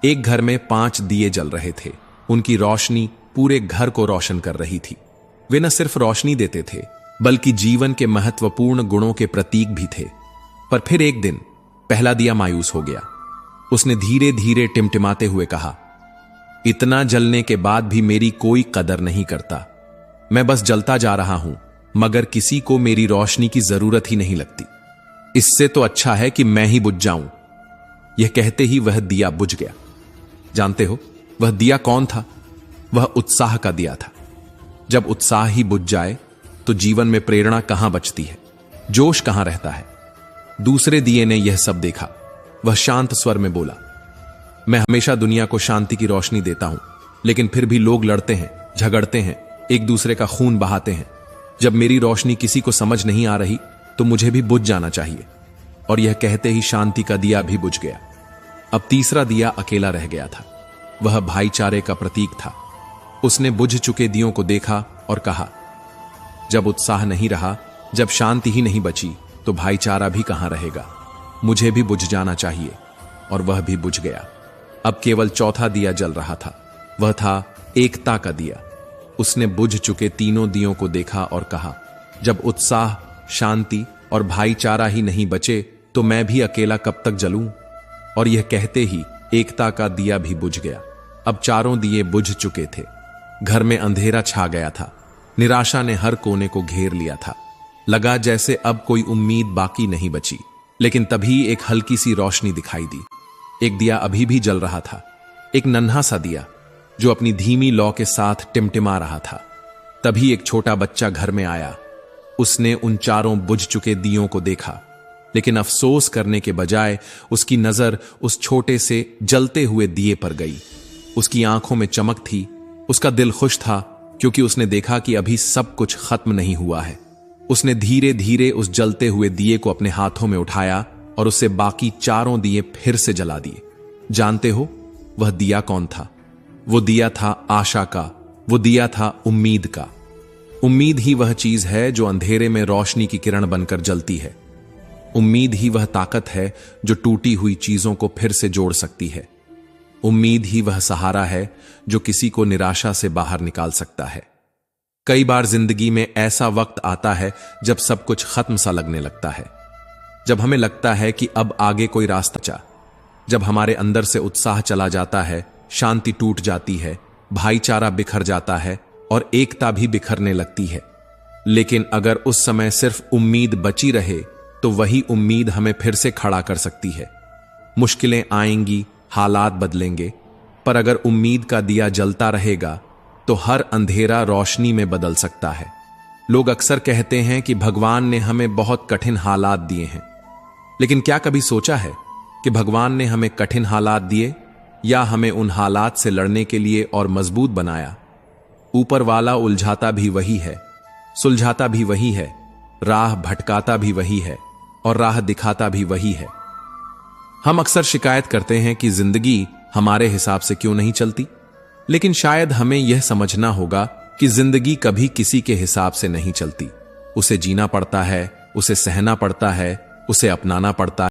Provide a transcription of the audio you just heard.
एक घर में 5 दिए जल रहे थे। उनकी रोशनी पूरे घर को रोशन कर रही थी। वे न सिर्फ रोशनी देते थे, बल्कि जीवन के महत्वपूर्ण गुणों के प्रतीक भी थे। पर फिर एक दिन पहला दिया मायूस हो गया। उसने धीरे धीरे टिमटिमाते हुए कहा, इतना जलने के बाद भी मेरी कोई कदर नहीं करता। मैं बस जलता जा रहा हूं, मगर किसी को मेरी रोशनी की जरूरत ही नहीं लगती। इससे तो अच्छा है कि मैं ही बुझ जाऊं। यह कहते ही वह दिया बुझ गया। जानते हो वह दिया कौन था? वह उत्साह का दिया था। जब उत्साह ही बुझ जाए तो जीवन में प्रेरणा कहां बचती है, जोश कहां रहता है। दूसरे दिए ने यह सब देखा। वह शांत स्वर में बोला, मैं हमेशा दुनिया को शांति की रोशनी देता हूं, लेकिन फिर भी लोग लड़ते हैं, झगड़ते हैं, एक दूसरे का खून बहाते हैं। जब मेरी रोशनी किसी को समझ नहीं आ रही तो मुझे भी बुझ जाना चाहिए। और यह कहते ही शांति का दिया भी बुझ गया। अब तीसरा दिया अकेला रह गया था। वह भाईचारे का प्रतीक था। उसने बुझ चुके दियों को देखा और कहा, जब उत्साह नहीं रहा, जब शांति ही नहीं बची, तो भाईचारा भी कहां रहेगा। मुझे भी बुझ जाना चाहिए। और वह भी बुझ गया। अब केवल चौथा दिया जल रहा था। वह था एकता का दिया। उसने बुझ चुके तीनों दियों को देखा और कहा, जब उत्साह, शांति और भाईचारा ही नहीं बचे तो मैं भी अकेला कब तक जलूं। और यह कहते ही एकता का दिया भी बुझ गया। अब चारों दिए बुझ चुके थे। घर में अंधेरा छा गया था। निराशा ने हर कोने को घेर लिया था। लगा जैसे अब कोई उम्मीद बाकी नहीं बची। लेकिन तभी एक हल्की सी रोशनी दिखाई दी। एक दिया अभी भी जल रहा था, एक नन्हा सा दिया जो अपनी धीमी लौ के साथ टिमटिमा रहा था। तभी एक छोटा बच्चा घर में आया। उसने उन चारों बुझ चुके दियों को देखा, लेकिन अफसोस करने के बजाय उसकी नजर उस छोटे से जलते हुए दिए पर गई। उसकी आंखों में चमक थी। उसका दिल खुश था, क्योंकि उसने देखा कि अभी सब कुछ खत्म नहीं हुआ है। उसने धीरे धीरे उस जलते हुए दिए को अपने हाथों में उठाया और उससे बाकी चारों दिए फिर से जला दिए। जानते हो वह दिया कौन था? वो दिया था आशा का। वो दिया था उम्मीद का। उम्मीद ही वह चीज है जो अंधेरे में रोशनी की किरण बनकर जलती है। उम्मीद ही वह ताकत है जो टूटी हुई चीजों को फिर से जोड़ सकती है। उम्मीद ही वह सहारा है जो किसी को निराशा से बाहर निकाल सकता है। कई बार जिंदगी में ऐसा वक्त आता है जब सब कुछ खत्म सा लगने लगता है, जब हमें लगता है कि अब आगे कोई रास्ता बचा, जब हमारे अंदर से उत्साह चला जाता है, शांति टूट जाती है, भाईचारा बिखर जाता है और एकता भी बिखरने लगती है। लेकिन अगर उस समय सिर्फ उम्मीद बची रहे तो वही उम्मीद हमें फिर से खड़ा कर सकती है। मुश्किलें आएंगी, हालात बदलेंगे, पर अगर उम्मीद का दिया जलता रहेगा तो हर अंधेरा रोशनी में बदल सकता है। लोग अक्सर कहते हैं कि भगवान ने हमें बहुत कठिन हालात दिए हैं, लेकिन क्या कभी सोचा है कि भगवान ने हमें कठिन हालात दिए या हमें उन हालात से लड़ने के लिए और मजबूत बनाया? ऊपर वाला उलझाता भी वही है, सुलझाता भी वही है, राह भटकाता भी वही है और राह दिखाता भी वही है। हम अक्सर शिकायत करते हैं कि जिंदगी हमारे हिसाब से क्यों नहीं चलती, लेकिन शायद हमें यह समझना होगा कि जिंदगी कभी किसी के हिसाब से नहीं चलती। उसे जीना पड़ता है, उसे सहना पड़ता है, उसे अपनाना पड़ता है।